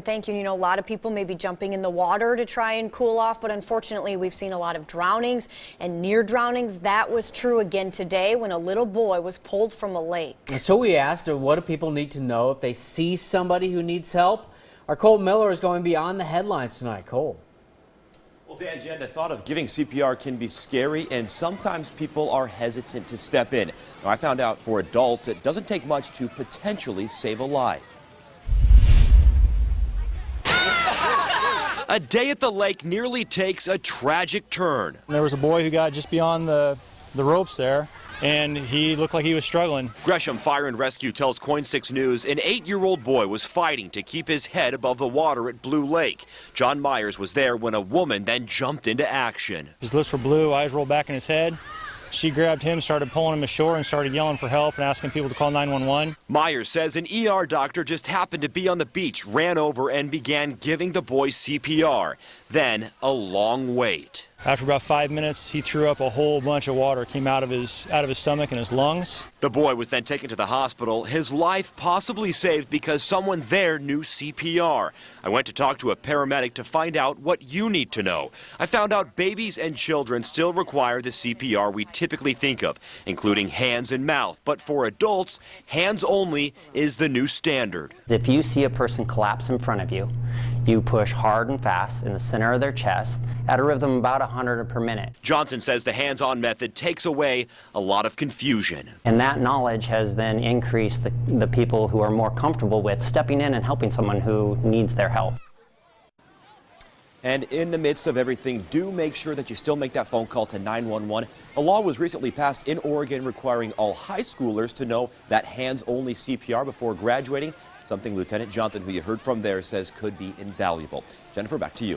thank you. You know, a lot of people may be jumping in the water to try and cool off, but unfortunately we've seen a lot of drownings and near drownings. That was true again today when a little boy was pulled from a lake. So we asked, what do people need to know if they see somebody who needs help? Our Cole Miller is going beyond the headlines tonight. Cole. Well, Dan, Jen, the thought of giving CPR can be scary, and sometimes people are hesitant to step in. Now, I found out for adults, it doesn't take much to potentially save a life. A day at the lake nearly takes a tragic turn. There was a boy who got just beyond the ropes there, and he looked like he was struggling. Gresham Fire and Rescue tells KOIN 6 News an 8-year-old boy was fighting to keep his head above the water at Blue Lake. John Myers was there when a woman then jumped into action. His lips were blue, eyes rolled back in his head. She grabbed him, started pulling him ashore, and started yelling for help and asking people to call 911. Myers says an ER doctor just happened to be on the beach, ran over and began giving the boy CPR. Then a long wait. After about 5 minutes, he threw up a whole bunch of water, came out of his stomach and his lungs. The boy was then taken to the hospital, his life possibly saved because someone there knew CPR. I went to talk to a paramedic to find out what you need to know. I found out babies and children still require the CPR we typically think of, including hands and mouth. But for adults, hands only is the new standard. If you see a person collapse in front of you, you push hard and fast in the center of their chest at a rhythm about 100 per minute. Johnson says the hands-on method takes away a lot of confusion. And that knowledge has then increased the people who are more comfortable with stepping in and helping someone who needs their help. And in the midst of everything, do make sure that you still make that phone call to 911. A law was recently passed in Oregon requiring all high schoolers to know that hands-only CPR before graduating, something Lieutenant Johnson, who you heard from there, says could be invaluable. Jennifer, back to you.